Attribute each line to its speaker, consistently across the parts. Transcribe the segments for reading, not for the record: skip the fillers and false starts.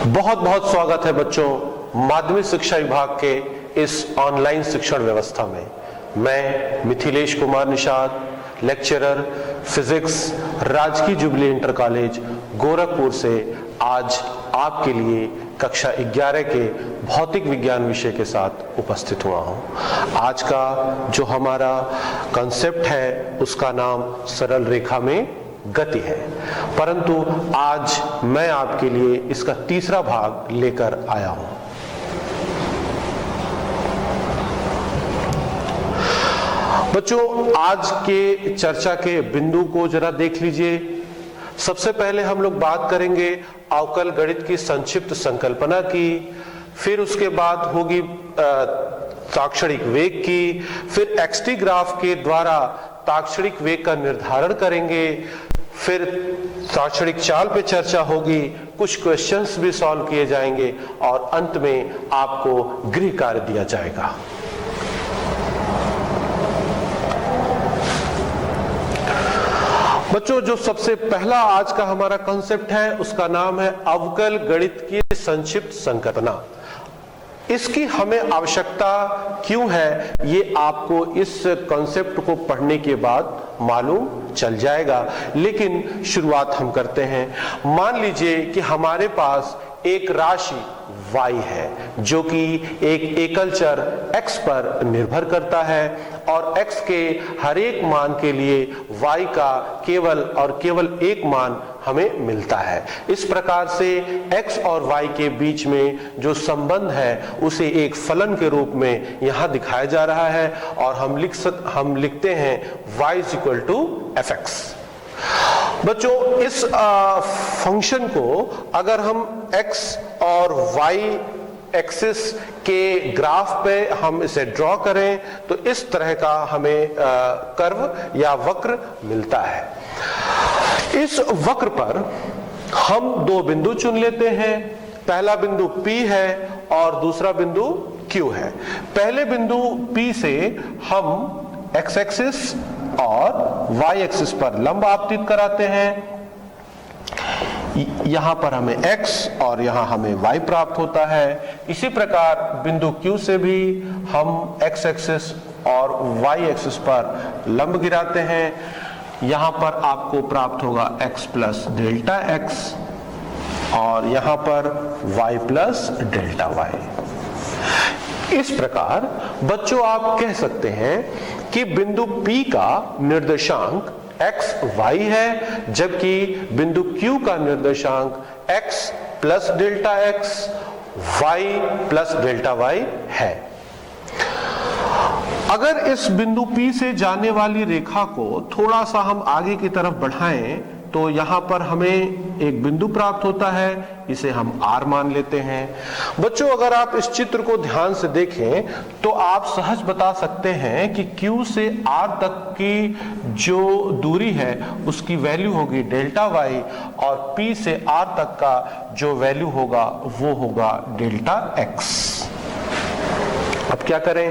Speaker 1: बहुत बहुत स्वागत है बच्चों माध्यमिक शिक्षा विभाग के इस ऑनलाइन शिक्षण व्यवस्था में। मैं मिथिलेश कुमार निषाद, लेक्चरर फिजिक्स, राजकीय जुबली इंटर कॉलेज गोरखपुर से आज आपके लिए कक्षा 11 के भौतिक विज्ञान विषय के साथ उपस्थित हुआ हूं। आज का जो हमारा कॉन्सेप्ट है उसका नाम सरल रेखा में गति है, परंतु आज मैं आपके लिए इसका तीसरा भाग लेकर आया हूं। बच्चों, आज के चर्चा के बिंदु को जरा देख लीजिए। सबसे पहले हम लोग बात करेंगे अवकल गणित की संक्षिप्त संकल्पना की, फिर उसके बाद होगी ताक्षणिक वेग की, फिर एक्सटी ग्राफ के द्वारा ताक्षणिक वेग का निर्धारण करेंगे, फिर ताक्षणिक चाल पे चर्चा होगी, कुछ क्वेश्चंस भी सॉल्व किए जाएंगे और अंत में आपको गृह कार्य दिया जाएगा। बच्चों, जो सबसे पहला आज का हमारा कॉन्सेप्ट है उसका नाम है अवकल गणित की संक्षिप्त संकल्पना। इसकी हमें आवश्यकता क्यों है ये आपको इस कॉन्सेप्ट को पढ़ने के बाद मालूम चल जाएगा, लेकिन शुरुआत हम करते हैं। मान लीजिए कि हमारे पास एक राशि y है जो कि एक एकल चर x पर निर्भर करता है और x के हर एक मान के लिए y का केवल और केवल एक मान हमें मिलता है। इस प्रकार से x और y के बीच में जो संबंध है उसे एक फलन के रूप में यहां दिखाया जा रहा है और हम लिखते हैं y = fx। बच्चों, इस फंक्शन को अगर हम x और y एक्सिस के ग्राफ पे हम इसे ड्रॉ करें तो इस तरह का हमें कर्व या वक्र मिलता है। इस वक्र पर हम दो बिंदु चुन लेते हैं। पहला बिंदु P है और दूसरा बिंदु Q है। पहले बिंदु P से हम x एक्सिस और y एक्सिस पर लंब आपतित कराते हैं। यहां पर हमें x और यहां हमें y प्राप्त होता है। इसी प्रकार बिंदु Q से भी हम x एक्सिस और y एक्सिस पर लंब गिराते हैं। यहां पर आपको प्राप्त होगा x प्लस डेल्टा x और यहां पर y प्लस डेल्टा y। इस प्रकार बच्चों आप कह सकते हैं कि बिंदु P का निर्देशांक x y है, जबकि बिंदु Q का निर्देशांक x plus delta x y plus delta y है। अगर इस बिंदु P से जाने वाली रेखा को थोड़ा सा हम आगे की तरफ बढ़ाएं तो यहां पर हमें एक बिंदु प्राप्त होता है, इसे हम R मान लेते हैं। बच्चों, अगर आप इस चित्र को ध्यान से देखें तो आप सहज बता सकते हैं कि Q से R तक की जो दूरी है उसकी वैल्यू होगी डेल्टा y और P से R तक का जो वैल्यू होगा वो होगा डेल्टा x। अब क्या करें?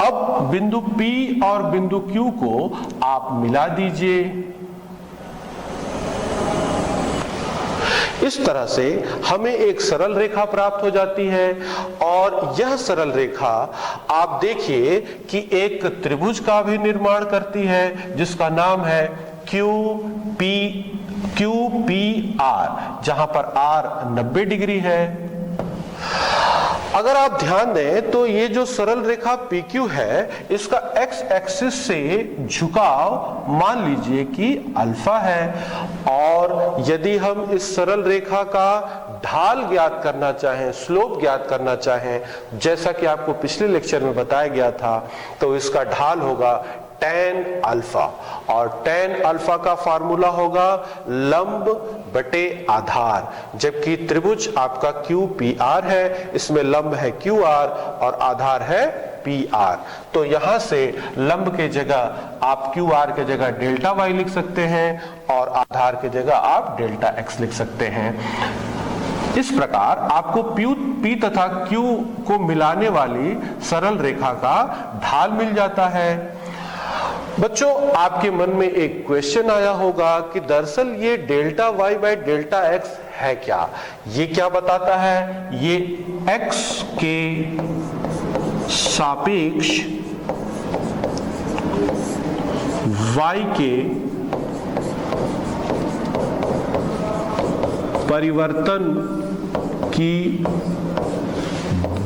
Speaker 1: अब बिंदु P और बिंदु Q को आप मिला दीजिए। इस तरह से हमें एक सरल रेखा प्राप्त हो जाती है और यह सरल रेखा आप देखिए कि एक त्रिभुज का भी निर्माण करती है जिसका नाम है QPR, जहां पर R 90 डिग्री है। अगर आप ध्यान दें तो ये जो सरल रेखा PQ है इसका x एक्सिस से झुकाव मान लीजिए कि अल्फा है और यदि हम इस सरल रेखा का ढाल ज्ञात करना चाहें, स्लोप ज्ञात करना चाहें, जैसा कि आपको पिछले लेक्चर में बताया गया था, तो इसका ढाल होगा tan अल्फा और tan अल्फा का फार्मूला होगा लंब बटे आधार। जबकि त्रिभुज आपका QPR है, इसमें लंब है QR और आधार है PR। तो यहां से लंब के जगह आप QR के जगह डेल्टा y लिख सकते हैं और आधार के जगह आप डेल्टा x लिख सकते हैं। इस प्रकार आपको P तथा Q को मिलाने वाली सरल रेखा का ढाल मिल जाता है। बच्चों, आपके मन में एक क्वेश्चन आया होगा कि दरअसल ये delta Y by delta X है क्या? ये क्या बताता है? ये एक्स के सापेक्ष वाई के परिवर्तन की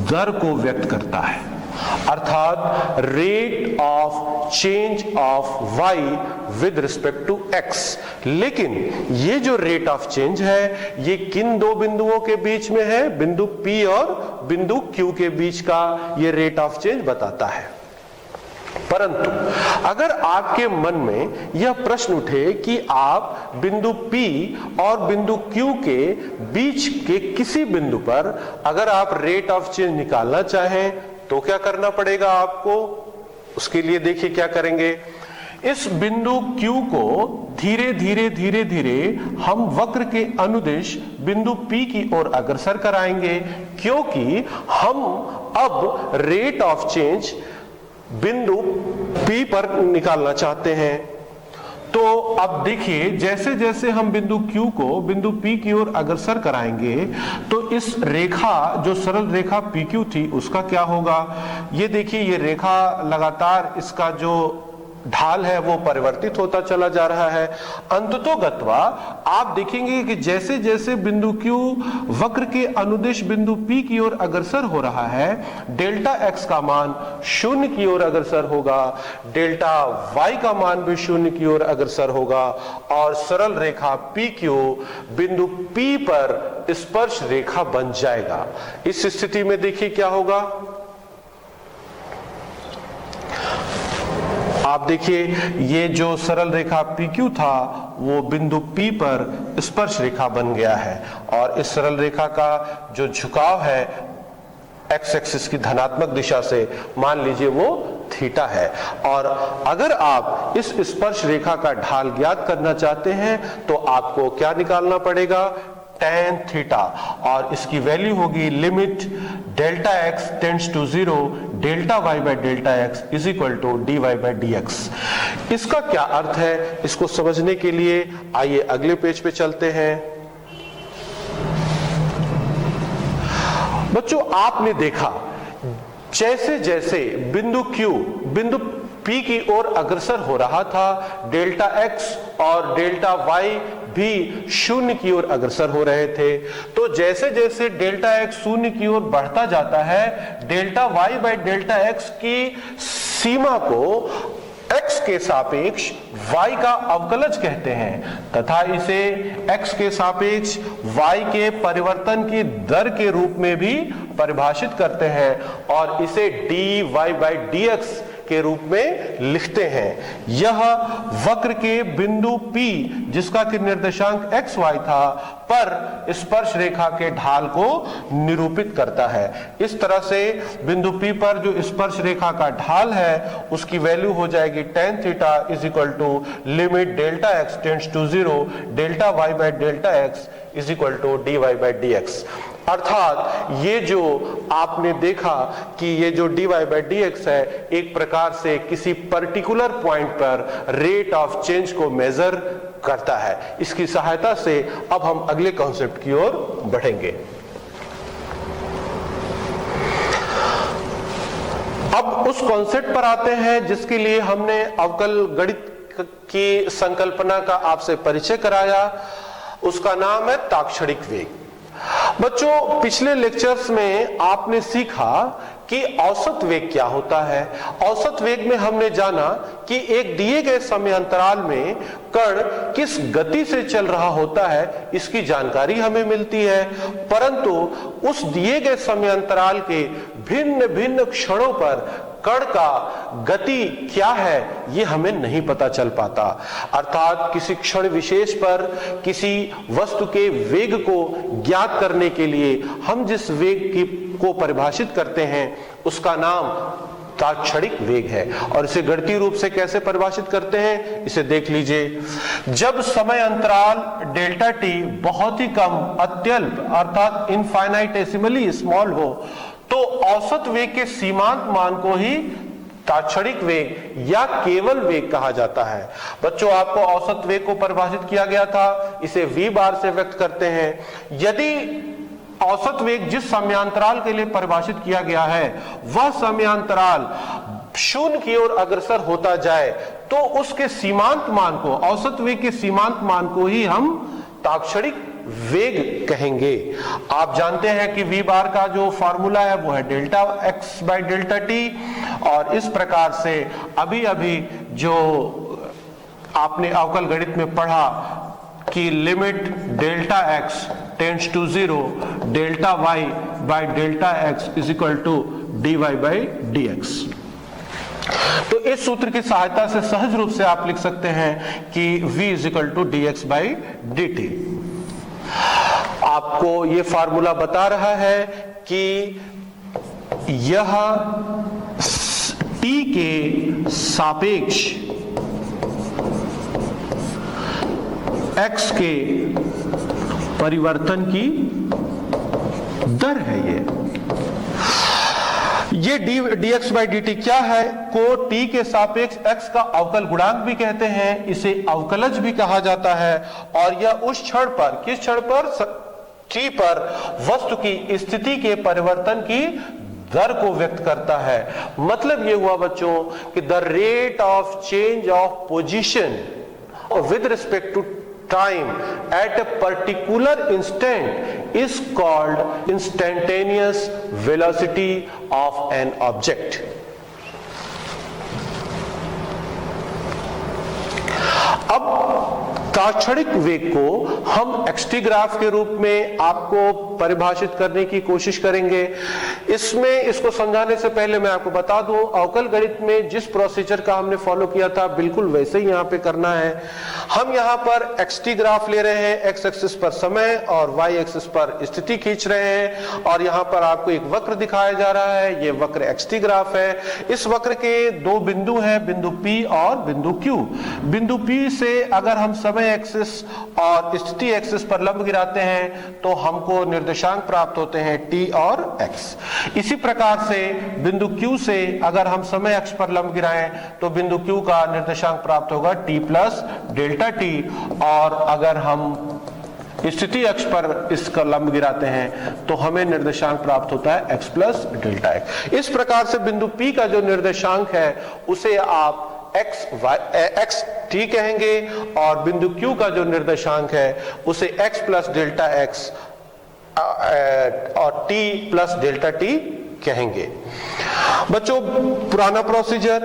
Speaker 1: दर को व्यक्त करता है, अर्थात rate of change of Y with respect to X. लेकिन ये जो रेट ऑफ चेंज है ये किन दो बिंदुओं के बीच में है? बिंदु P और बिंदु Q के बीच का ये रेट ऑफ चेंज बताता है। परंतु अगर आपके मन में यह प्रश्न उठे कि आप बिंदु P और बिंदु Q के बीच के किसी बिंदु पर अगर आप रेट ऑफ चेंज निकालना चाहें तो क्या करना पड़ेगा आपको? उसके लिए देखिए क्या करेंगे। इस बिंदु Q को धीरे धीरे धीरे धीरे हम वक्र के अनुदिश बिंदु P की ओर अग्रसर कराएंगे, क्योंकि हम अब रेट ऑफ चेंज बिंदु P पर निकालना चाहते हैं। तो अब देखिए, जैसे जैसे हम बिंदु Q को बिंदु P की ओर अग्रसर कराएंगे तो इस रेखा, जो सरल रेखा PQ थी, उसका क्या होगा? ये देखिए, ये रेखा लगातार इसका जो ढाल है वो परिवर्तित होता चला जा रहा है। अंततोगत्वा आप देखेंगे कि जैसे जैसे बिंदु Q वक्र के अनुदिश बिंदु P की ओर अग्रसर हो रहा है, डेल्टा x का मान शून्य की ओर अग्रसर होगा, डेल्टा y का मान भी शून्य की ओर अग्रसर होगा और सरल रेखा PQ बिंदु P पर स्पर्श रेखा बन जाएगा। इस स्थिति में देखिए क्या होगा। आप देखिए, ये जो सरल रेखा PQ था वो बिंदु P पर स्पर्श रेखा बन गया है और इस सरल रेखा का जो झुकाव है एक्स एक्सिस की धनात्मक दिशा से, मान लीजिए वो थीटा है। और अगर आप इस स्पर्श रेखा का ढाल ज्ञात करना चाहते हैं तो आपको क्या निकालना पड़ेगा? tan थीटा, और इसकी वैल्यू होगी limit delta x tends to 0 delta y by delta x is equal to dy by dx। इसका क्या अर्थ है, इसको समझने के लिए आइए अगले पेज पे चलते हैं। बच्चों, आपने देखा जैसे जैसे बिंदु Q बिंदु P की ओर अग्रसर हो रहा था, डेल्टा x और डेल्टा y भी शून्य की ओर अग्रसर हो रहे थे। तो जैसे जैसे डेल्टा x शून्य की ओर बढ़ता जाता है, delta y by delta x की सीमा को x के सापेक्ष y का अवकलज कहते हैं तथा इसे x के सापेक्ष y के परिवर्तन की दर के रूप में भी परिभाषित करते हैं और इसे dy बाई dx के रूप में लिखते हैं। यह वक्र के बिंदु P, जिसका कि निर्देशांक xy था, पर स्पर्श रेखा के ढाल को निरूपित करता है। इस तरह से बिंदु P पर जो स्पर्श रेखा का ढाल है उसकी वैल्यू हो जाएगी tan theta is equal to limit delta x tends to 0 delta y by delta x is equal to dy by dx। अर्थात ये जो आपने देखा कि ये जो dy बाई dx है, एक प्रकार से किसी पर्टिकुलर पॉइंट पर रेट ऑफ चेंज को मेजर करता है। इसकी सहायता से अब हम अगले कॉन्सेप्ट की ओर बढ़ेंगे। अब उस कॉन्सेप्ट पर आते हैं जिसके लिए हमने अवकल गणित की संकल्पना का आपसे परिचय कराया। उसका नाम है ताक्षणिक वेग। बच्चों, पिछले लेक्चर्स में आपने सीखा कि औसत वेग क्या होता है। औसत वेग में हमने जाना कि एक दिए गए समय अंतराल में कण किस गति से चल रहा होता है, इसकी जानकारी हमें मिलती है, परंतु उस दिए गए समय अंतराल के भिन्न भिन्न क्षणों पर कण का गति क्या है ये हमें नहीं पता चल पाता। अर्थात किसी क्षण विशेष पर किसी वस्तु के वेग को ज्ञात करने के लिए हम जिस वेग को परिभाषित करते हैं उसका नाम ताक्षणिक वेग है। और इसे गणितीय रूप से कैसे परिभाषित करते हैं, इसे देख लीजिए। जब समय अंतराल डेल्टा टी बहुत ही कम, अत्यल्प अर्थात इनफाइनाइटेसिमली स्मॉल हो, तो औसत वेग के सीमांत मान को ही ताक्षणिक वेग या केवल वेग कहा जाता है। बच्चों, आपको औसत वेग को परिभाषित किया गया था, इसे v बार से व्यक्त करते हैं। यदि औसत वेग जिस समयांतराल के लिए परिभाषित किया गया है वह समयांतराल शून्य की ओर अग्रसर होता जाए तो उसके सीमांत मान को, औसत वेग के सीमांत मान को ही हम ताक्षणिक वेग कहेंगे। आप जानते हैं कि v बार का जो फॉर्मूला है वो है delta x by delta T, और इस प्रकार से अभी अभी जो आपने अवकल गणित में पढ़ा कि limit delta x tends to 0 delta y by delta x is equal to dy by dx। तो इस सूत्र की सहायता से सहज रूप से आप लिख सकते हैं कि v is equal to dx by dt। आपको यह फार्मूला बता रहा है कि यह t के सापेक्ष x के परिवर्तन की दर है। ये dx बाई dt क्या है? को t के सापेक्ष x का अवकल गुणांक भी कहते हैं, इसे अवकलज भी कहा जाता है। और यह उस क्षण पर, किस क्षण पर? t पर वस्तु की स्थिति के परिवर्तन की दर को व्यक्त करता है। मतलब यह हुआ बच्चों कि the rate of change of position with respect to time at a particular instant is called instantaneous velocity of an object। अब ताक्षणिक वेग को हम xt ग्राफ के रूप में आपको परिभाषित करने की कोशिश करेंगे। इसमें इसको समझाने से पहले मैं आपको बता दूं, अवकल गणित में जिस प्रोसीजर का हमने फॉलो किया था बिल्कुल वैसे ही यहां पे करना है। हम यहां पर xt ग्राफ ले रहे हैं, x एक्सिस पर समय और y एक्सिस पर स्थिति खींच रहे हैं, और यहां पर आपको एक वक्र दिखाया जा रहा है। यह वक्र xt ग्राफ है। इस वक्र के दो बिंदु हैं, बिंदु P और बिंदु Q। बिंदु P से अगर हम समय एक्सिस और स्थिति एक्सिस पर लंब गिराते हैं तो हमको निर्देशांक प्राप्त होते हैं t और x। इसी प्रकार से बिंदु Q से अगर हम समय अक्ष पर लंब गिराएं तो बिंदु Q का निर्देशांक प्राप्त होगा t प्लस डेल्टा t, और अगर हम स्थिति अक्ष पर इसका लंब गिराते हैं तो हमें निर्देशांक प्राप्त होता है x प्लस डेल्टा x। इस प्रकार से बिंदु P का जो निर्देशांक है उसे आप x t कहेंगे, और बिंदु Q का जो निर्देशांक है उसे x प्लस डेल्टा x और t प्लस डेल्टा t कहेंगे। बच्चों, पुराना प्रोसीजर,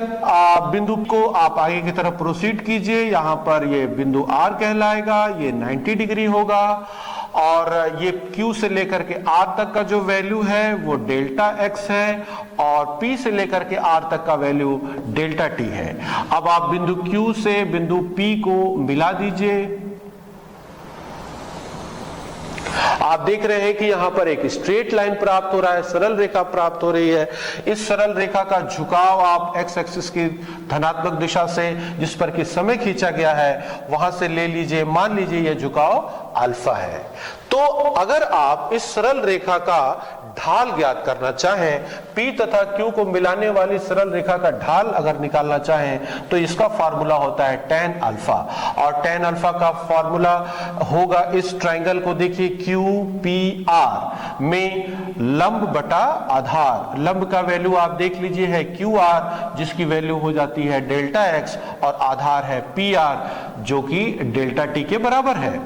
Speaker 1: बिंदु को आप आगे की तरफ प्रोसीड कीजिए। यहां पर ये बिंदु R कहलाएगा, ये 90 डिग्री होगा, और ये Q से लेकर के R तक का जो वैल्यू है वो डेल्टा x है, और P से लेकर के R तक का वैल्यू डेल्टा t है। अब आप बिंदु Q से बिंदु P को मिला दीजिए। आप देख रहे हैं कि यहां पर एक स्ट्रेट लाइन प्राप्त हो रहा है, सरल रेखा प्राप्त हो रही है। इस सरल रेखा का झुकाव आप x एक्सिस की धनात्मक दिशा से, जिस पर कि समय खींचा गया है, वहां से ले लीजिए। मान लीजिए यह झुकाव अल्फा है। तो अगर आप इस सरल रेखा का ढाल ज्ञात करना चाहें, P तथा Q को मिलाने वाली सरल रेखा का ढाल अगर निकालना चाहें तो इसका फार्मूला होता है tan अल्फा, और tan अल्फा का फार्मूला होगा, इस ट्रायंगल को देखिए, QPR में लंब बटा आधार। लंब का वैल्यू आप देख लीजिए है QR, जिसकी वैल्यू हो जाती है डेल्टा x, और आधार है PR जो कि डेल्टा t के बराबर है।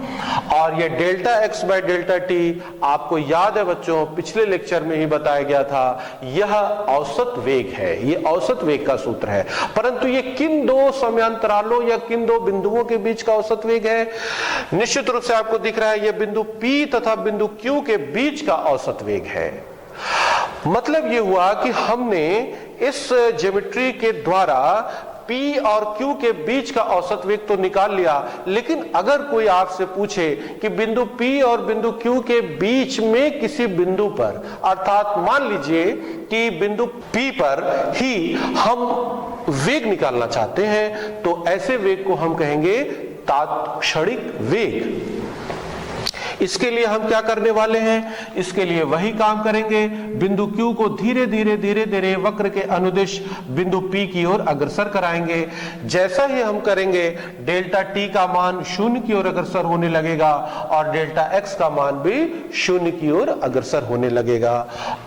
Speaker 1: और यह delta x by delta t आपको याद है बच्चों, पिछले लेक्चर में ही बताया गया था, यह औसत वेग है, यह औसत वेग का सूत्र है। परंतु यह किन दो समयांतरालों या किन दो बिंदुओं के बीच का औसत वेग है? निश्चित रूप से आपको दिख रहा है यह बिंदु P तथा बिंदु Q के बीच का औसत वेग है। मतलब यह हुआ कि हमने इस ज्योमेट्री के द्वारा P और Q के बीच का औसत वेग तो निकाल लिया, लेकिन अगर कोई आपसे पूछे कि बिंदु P और बिंदु Q के बीच में किसी बिंदु पर, अर्थात मान लीजिए कि बिंदु P पर ही हम वेग निकालना चाहते हैं, तो ऐसे वेग को हम कहेंगे तात्क्षणिक वेग। इसके लिए हम क्या करने वाले हैं, इसके लिए वही काम करेंगे, बिंदु Q को धीरे धीरे वक्र के अनुदिश बिंदु P की ओर अग्रसर कराएंगे। जैसा ही हम करेंगे डेल्टा T का मान शून्य की ओर अग्रसर होने लगेगा और डेल्टा X का मान भी शून्य की ओर अग्रसर होने लगेगा।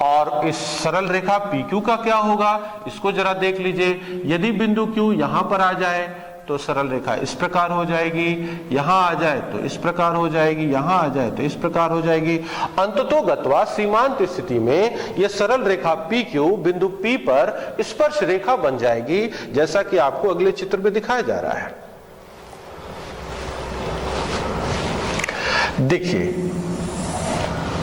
Speaker 1: और इस सरल रेखा PQ का क्या होगा, इसको जरा देख लीजिए। यदि बिंदु Q यहां पर आ जाए तो सरल रेखा इस प्रकार हो जाएगी, यहां आ जाए तो इस प्रकार हो जाएगी, यहां आ जाए तो इस प्रकार हो जाएगी। अंततोगत्वा सीमांत स्थिति में यह सरल रेखा PQ बिंदु P पर स्पर्श रेखा बन जाएगी, जैसा कि आपको अगले चित्र में दिखाया जा रहा है। देखिए,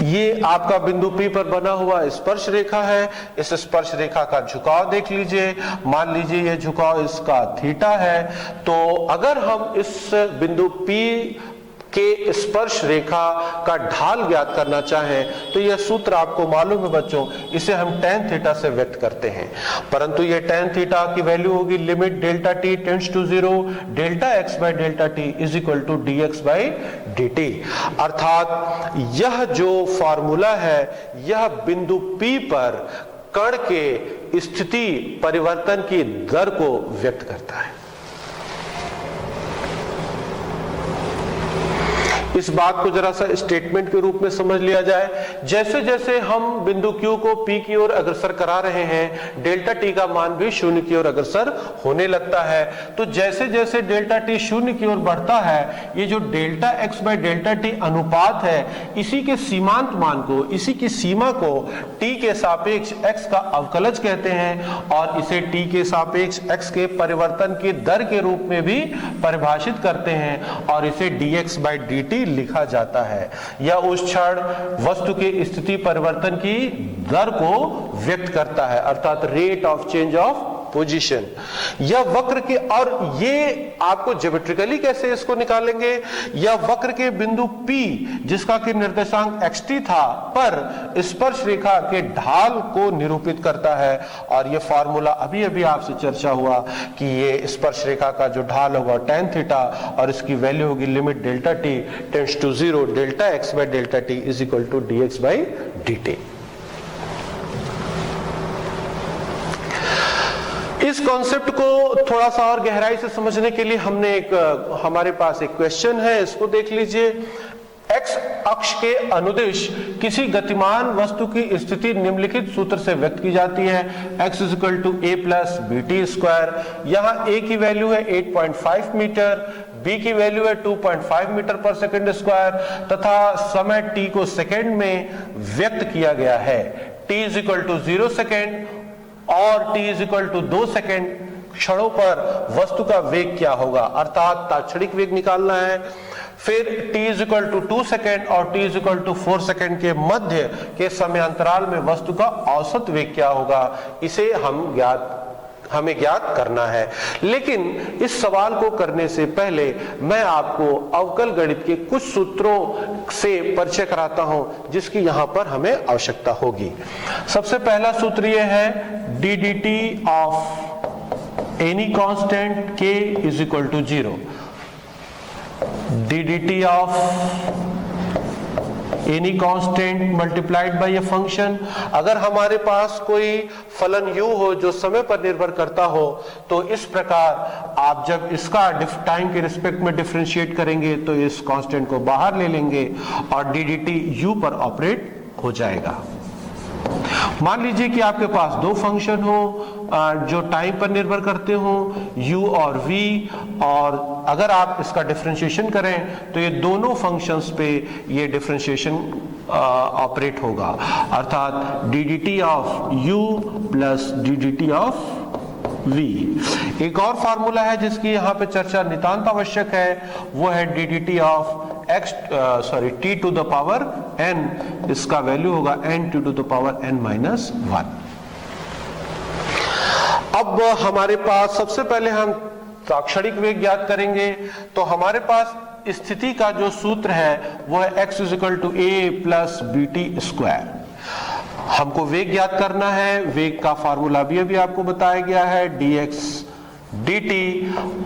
Speaker 1: ये आपका बिंदु P पर बना हुआ स्पर्श रेखा है। इस स्पर्श रेखा का झुकाव देख लीजिए, मान लीजिए ये झुकाव इसका थीटा है। तो अगर हम इस बिंदु P के स्पर्श रेखा का ढाल ज्ञात करना चाहें तो यह सूत्र आपको मालूम है बच्चों, इसे हम tan थीटा से व्यक्त करते हैं। परंतु यह tan थीटा की वैल्यू होगी limit delta t tends to 0 delta x by delta t is equal to dx by dt। अर्थात यह जो फॉर्मूला है यह बिंदु P पर कण के स्थिति परिवर्तन की दर को व्यक्त करता है। इस बात को जरा सा स्टेटमेंट के रूप में समझ लिया जाए। जैसे जैसे हम बिंदु Q को P की ओर अग्रसर करा रहे हैं, डेल्टा T का मान भी शून्य की ओर अग्रसर होने लगता है। तो जैसे जैसे डेल्टा T शून्य की ओर बढ़ता है, ये जो delta X by delta T अनुपात है, इसी के सीमांत मान को, इसी की सीमा को T के सापेक्ष X का अवकलज कहते हैं और इसे T के सापेक्ष X के परिवर्तन की दर के रूप में भी परिभाषित करते हैं और इसे dx बाय dt लिखा जाता है। यह उस क्षण वस्तु के स्थिति परिवर्तन की दर को व्यक्त करता है, अर्थात rate of change of position. यह वक्र के, और ये आपको ज्योमेट्रिकली कैसे इसको निकालेंगे, यह वक्र के बिंदु P जिसका कि निर्देशांक xt था पर स्पर्श रेखा के ढाल को निरूपित करता है। और यह फॉर्मूला अभी अभी आपसे चर्चा हुआ कि ये स्पर्श रेखा का जो ढाल होगा tan थीटा और इसकी वैल्यू होगी limit delta t tends to 0 delta x by delta t is equal to dx by dt। इस कॉन्सेप्ट को थोड़ा सा और गहराई से समझने के लिए हमारे पास एक क्वेश्चन है, इसको देख लीजिए। x अक्ष के अनुदिश किसी गतिमान वस्तु की स्थिति निम्नलिखित सूत्र से व्यक्त की जाती है, x is equal to a plus bt square. यहाँ a की वैल्यू है 8.5 मीटर, b की वैल्यू है 2.5 मीटर पर सेकंड स्क्वायर तथा समय t को सेकंड में व्यक्त किया गया है। t is equal to 0 second और t is equal to 2 second क्षणों पर वस्तु का वेग क्या होगा, अर्थात तात्क्षणिक वेग निकालना है। फिर t is equal to 2 second और t is equal to 4 second के मध्य के समय अंतराल में वस्तु का औसत वेग क्या होगा, इसे हमें ज्ञात करना है। लेकिन इस सवाल को करने से पहले मैं आपको अवकल गणित के कुछ सूत्रों से परिचय कराता हूं जिसकी यहां पर हमें आवश्यकता होगी। सबसे पहला सूत्र यह है D D T of any constant k is equal to 0। D D T of any constant multiplied by a function. अगर हमारे पास कोई फलन u हो जो समय पर निर्भर करता हो तो इस प्रकार आप जब इसका टाइम के रिस्पेक्ट में डिफरेंशिएट करेंगे तो इस कांस्टेंट को बाहर ले लेंगे और डी डी टी u पर ऑपरेट हो जाएगा। मान लीजिए कि आपके पास दो फंक्शन हो जो टाइम पर निर्भर करते हो u और v, और अगर आप इसका डिफरेंशिएशन करें तो ये दोनों फंक्शंस पे ये डिफरेंशिएशन ऑपरेट होगा, अर्थात D D T of u plus D D T of v। एक और फार्मूला है जिसकी यहाँ पे चर्चा नितांत आवश्यक है, वो है D D T of t to the power n, इसका वैल्यू होगा n to the power n minus 1। अब हमारे पास सबसे पहले हम तात्क्षणिक वेग ज्ञात करेंगे, तो हमारे पास स्थिति का जो सूत्र है वो है x is equal to a plus B T square. हमको वेग ज्ञात करना है, वेग का फार्मूला भी अभी आपको बताया गया है dx dt,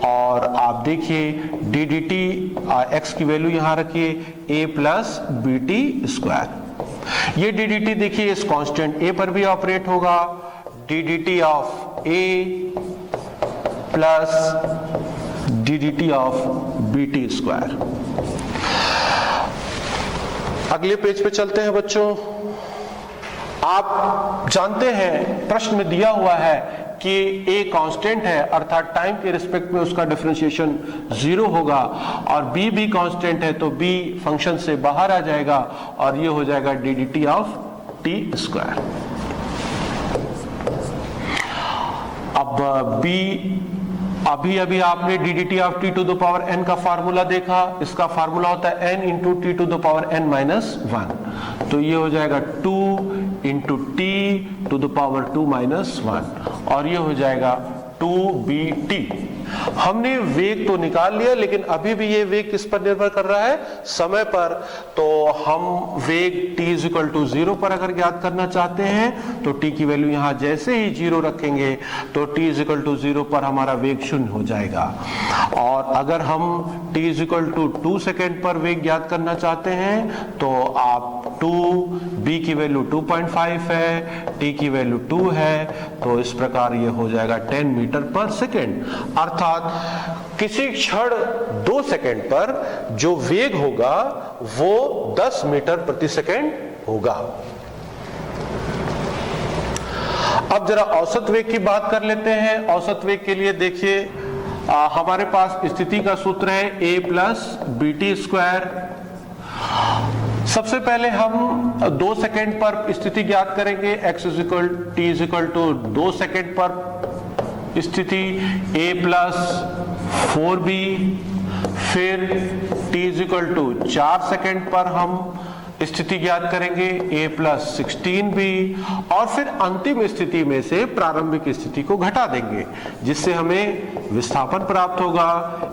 Speaker 1: और आप देखिए d dt x की वैल्यू यहां रखिए a plus B T square. ये d dt देखिए इस कांस्टेंट a पर भी ऑपरेट होगा, d dt of a plus d dt of B T square. अगले पेज पे चलते हैं बच्चों। आप जानते हैं प्रश्न में दिया हुआ है कि a कांस्टेंट है, अर्थात टाइम के रिस्पेक्ट में उसका डिफरेंशिएशन 0 होगा, और b भी कांस्टेंट है तो b फंक्शन से बाहर आ जाएगा और ये हो जाएगा d dt of t square. अब b अभी आपने d dt of t to the power n का फार्मूला देखा, इसका फार्मूला होता है n into T to the power n minus 1, तो ये हो जाएगा 2 into T to the power 2 minus 1, और ये हो जाएगा 2bt। हमने वेग तो निकाल लिया, लेकिन अभी भी ये वेग किस पर निर्भर कर रहा है? समय पर। तो हम वेग t इज इक्वल टू 0 पर अगर ज्ञात करना चाहते हैं तो t की वैल्यू यहां जैसे ही 0 रखेंगे तो t इज इक्वल टू 0 पर हमारा वेग 0 हो जाएगा। और अगर हम t is equal to 2 second पर वेग ज्ञात करना चाहते हैं तो आप 2, b की वैल्यू 2.5 है, t की वैल्यू 2 है, तो इस प्रकार ये हो जाएगा 10 मीटर पर सेकेंड। अर्थात किसी क्षण 2 सेकेंड पर जो वेग होगा वो 10 मीटर प्रति सेकेंड होगा। अब जरा औसत वेग की बात कर लेते हैं। औसत वेग के लिए देखिए हमारे पास स्थिति का सूत्र है a plus B T square. सबसे पहले हम 2 सेकेंड पर स्थिति ज्ञात करेंगे। x is equal T is equal to 2 second पर स्थिति a प्लस 4b, फिर t is equal to 4 second पर हम स्थिति ज्ञात करेंगे a प्लस 16b, और फिर अंतिम स्थिति में से प्रारंभिक स्थिति को घटा देंगे जिससे हमें विस्थापन प्राप्त होगा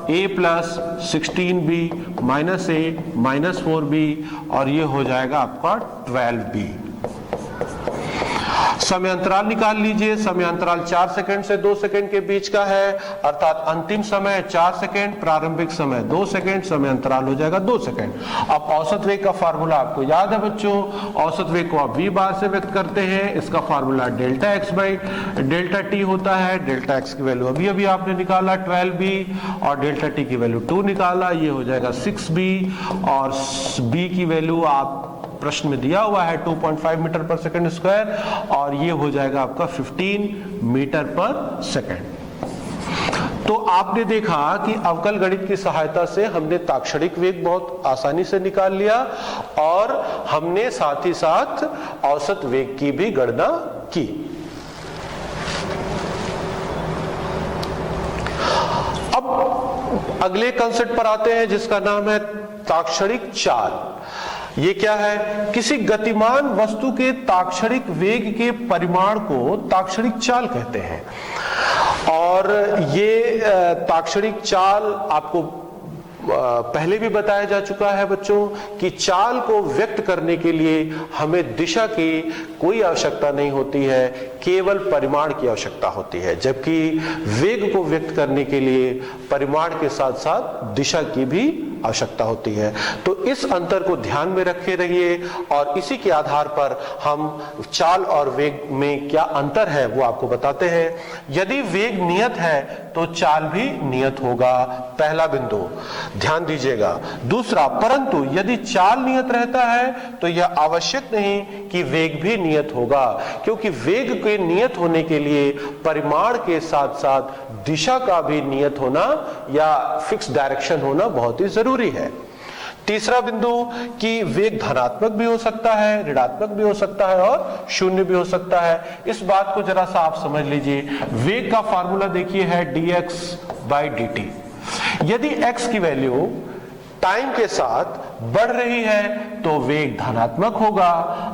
Speaker 1: a plus 16b minus a minus 4b, और ये हो जाएगा आपका 12b। समय अंतराल निकाल लीजिए। समय अंतराल 4 सेकंड से 2 सेकंड के बीच का है, अर्थात अंतिम समय 4 सेकंड, प्रारंभिक समय 2 सेकंड, समय अंतराल हो जाएगा 2 सेकंड। अब औसत वेग का फार्मूला आपको याद है बच्चों। औसत वेग को आप v बार से व्यक्त करते हैं। इसका formula delta x by delta t होता है। डेल्टा x की वैल्यू अभी आपने निकाला 12b, और डेल्टा t की वैल्यू 2 निकाला, ये हो जाएगा 6b, और b की वैल्यू आप प्रश्न में दिया हुआ है 2.5 मीटर पर सेकंड स्क्वायर, और ये हो जाएगा आपका 15 मीटर पर सेकंड। तो आपने देखा कि अवकल गणित की सहायता से हमने ताक्षणिक वेग बहुत आसानी से निकाल लिया, और हमने साथ ही साथ औसत वेग की भी गणना की। अब अगले कंसेप्ट पर आते हैं जिसका नाम है ताक्षणिक चाल। ये क्या है? किसी गतिमान वस्तु के ताक्षणिक वेग के परिमाण को ताक्षणिक चाल कहते हैं। और ये ताक्षणिक चाल आपको पहले भी बताया जा चुका है बच्चों कि चाल को व्यक्त करने के लिए हमें दिशा की कोई आवश्यकता नहीं होती है, केवल परिमाण की आवश्यकता होती है, जबकि वेग को व्यक्त करने के लिए परिमाण के साथ साथ दिशा की भी आवश्यकता होती है। तो इस अंतर को ध्यान में रखे रहिए, और इसी के आधार पर हम चाल और वेग में क्या अंतर है वो आपको बताते हैं। यदि वेग नियत है तो चाल भी नियत होगा, पहला बिंदु ध्यान दीजिएगा। दूसरा, परंतु यदि चाल नियत रहता है तो यह आवश्यक नहीं कि वेग भी नियत होगा, क्योंकि वेग के नियत होने के लिए परिमाण के साथ साथ दिशा का भी नियत होना या फिक्स डायरेक्शन होना बहुत ही जरूरी है। तीसरा बिंदु कि वेग धनात्मक भी हो सकता है, ऋणात्मक भी हो सकता है, और शून्य भी हो सकता है। इस बात को जरा सा आप समझ लीजिए। वेग का फार्मूला देखिए है dx बाई dt। यदि x की वैल्यू टाइम के साथ बढ़ रही है तो वेग धनात्मक होगा,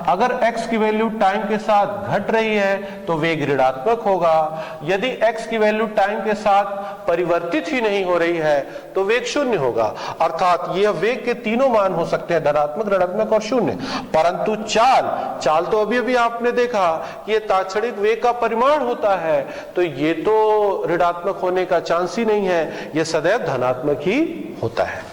Speaker 1: अगर x की वैल्यू टाइम के साथ घट रही है तो वेग ऋणात्मक होगा, यदि x की वैल्यू टाइम के साथ परिवर्तित ही नहीं हो रही है तो वेग शून्य होगा। अर्थात यह वेग के तीनों मान हो सकते हैं, धनात्मक, ऋणात्मक और शून्य। परंतु चाल तो अभी आपने देखा कि यह तात्क्षणिक वेग का परिमाण होता है, तो ये तो ऋणात्मक होने का चांस ही नहीं है, यह सदैव धनात्मक ही होता है।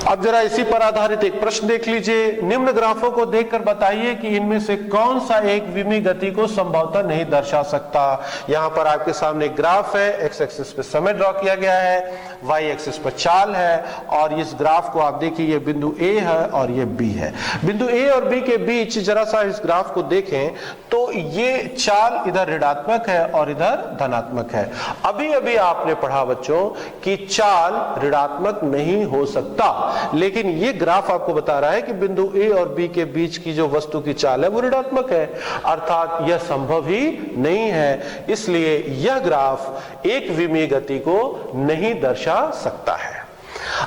Speaker 1: अब जरा इसी पर आधारित एक प्रश्न देख लीजिए। निम्न ग्राफों को देखकर बताइए कि इनमें से कौन सा एक विमीय गति को संभवतः नहीं दर्शा सकता। यहां पर आपके सामने एक ग्राफ है, एक्स एक्सिस पे समय ड्रॉ किया गया है, वाई एक्सिस पर चाल है, और इस ग्राफ को आप देखिए, ये बिंदु ए है और ये बी है। बिंदु ए और बी के बीच जरा सा इस ग्राफ को देखें तो ये चाल इधर ऋणात्मक है और इधर धनात्मक है। अभी आपने पढ़ा बच्चों कि चाल ऋणात्मक नहीं हो सकता, लेकिन ये ग्राफ आपको बता रहा है कि बिंदु ए और बी के बीच की जो वस्तु की चाल है वो ऋणात्मक है, अर्थात यह संभव ही नहीं है। इसलिए यह ग्राफ एक विमीय गति को नहीं दर्शा सकता है।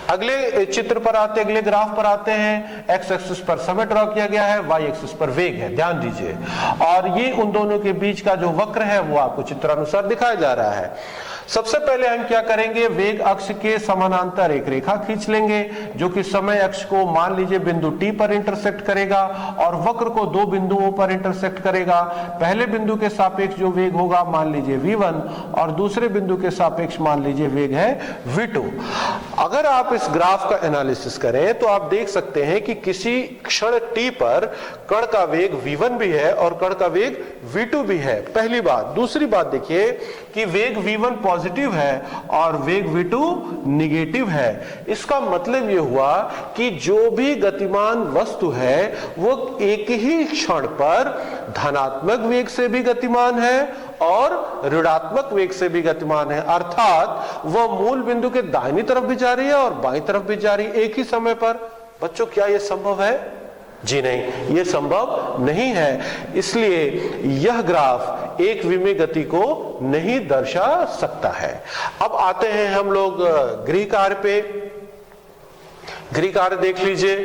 Speaker 1: अगले चित्र पर आते, अगले ग्राफ पर आते हैं। एक्स एक्सिस पर समय ड्रॉ किया गया है, वाई एक्सिस पर वेग है, ध्यान दीजिए, और ये उन दोनों के बीच का जो वक्र है वो आपको चित्रानुसार दिखाया जा रहा है। सबसे पहले हम क्या करेंगे, वेग अक्ष के समानांतर एक रेखा खींच लेंगे जो कि समय अक्ष को मान लीजिए बिंदु टी पर इंटरसेक्ट करेगा और वक्र को दो बिंदुओं पर इंटरसेक्ट करेगा। पहले बिंदु के सापेक्ष जो वेग होगा मान लीजिए v1 और दूसरे बिंदु के सापेक्ष मान लीजिए वेग है v2। अगर आप इस ग्राफ का एनालिसिस करें तो आप देख सकते हैं कि किसी क्षण t पर कण का वेग v1 भी है और कण का वेग v2 भी है, पहली बात। दूसरी बात देखिए कि वेग v1 पॉजिटिव है और वेग v2 निगेटिव है। इसका मतलब यह हुआ कि जो भी गतिमान वस्तु है वो एक ही क्षण पर धनात्मक वेग से भी गतिमान है और ऋणात्मक वेग से भी गतिमान है, अर्थात वह मूल बिंदु के दाहिनी तरफ भी जा रही है और बाईं तरफ भी जा रही है एक ही समय पर। बच्चों, क्या यह संभव है? जी नहीं, यह संभव नहीं है। इसलिए यह ग्राफ एक विमीय गति को नहीं दर्शा सकता है। अब आते हैं हम लोग गृह कार्य पे। गृह कार्य देख लीजिए।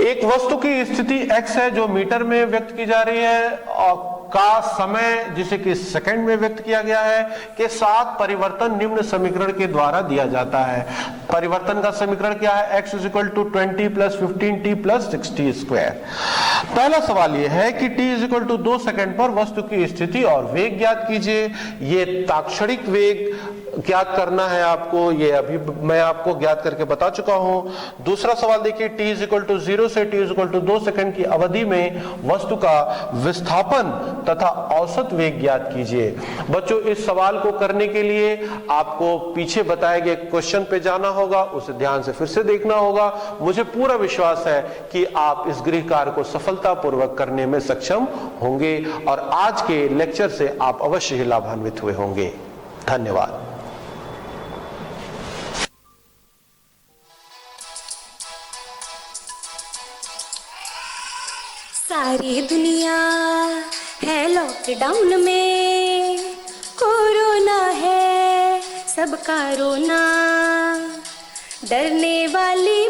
Speaker 1: एक वस्तु की स्थिति x है जो मीटर में व्यक्त की जा रही है और का समय जिसे कि सेकंड में व्यक्त किया गया है के साथ परिवर्तन निम्न समीकरण के द्वारा दिया जाता है। परिवर्तन का समीकरण क्या है? x = 20 + 15t + 60 square. पहला सवाल यह है कि t = 2 सेकंड पर वस्तु की स्थिति और वेग ज्ञात कीजिए। ये तात्क्षणिक वेग ज्ञात करना है आपको, ये अभी मैं आपको ज्ञात करके बता चुका हूं। दूसरा सवाल देखिए, t = 0 से t = 2 सेकंड की अवधि में वस्तु का विस्थापन तथा औसत वेग ज्ञात कीजिए। बच्चों, इस सवाल को करने के लिए आपको पीछे बताए गए क्वेश्चन पे जाना होगा, उसे ध्यान से फिर से देखना होगा। मुझे पूरा विश्वास है कि आप इस गृह कार्य को सफलतापूर्वक करने में सक्षम होंगे और आज के लेक्चर से आप अवश्य ही लाभान्वित हुए होंगे। धन्यवाद।
Speaker 2: सारी दुनिया है लॉकडाउन में, कोरोना है सबका रोना, डरने वाली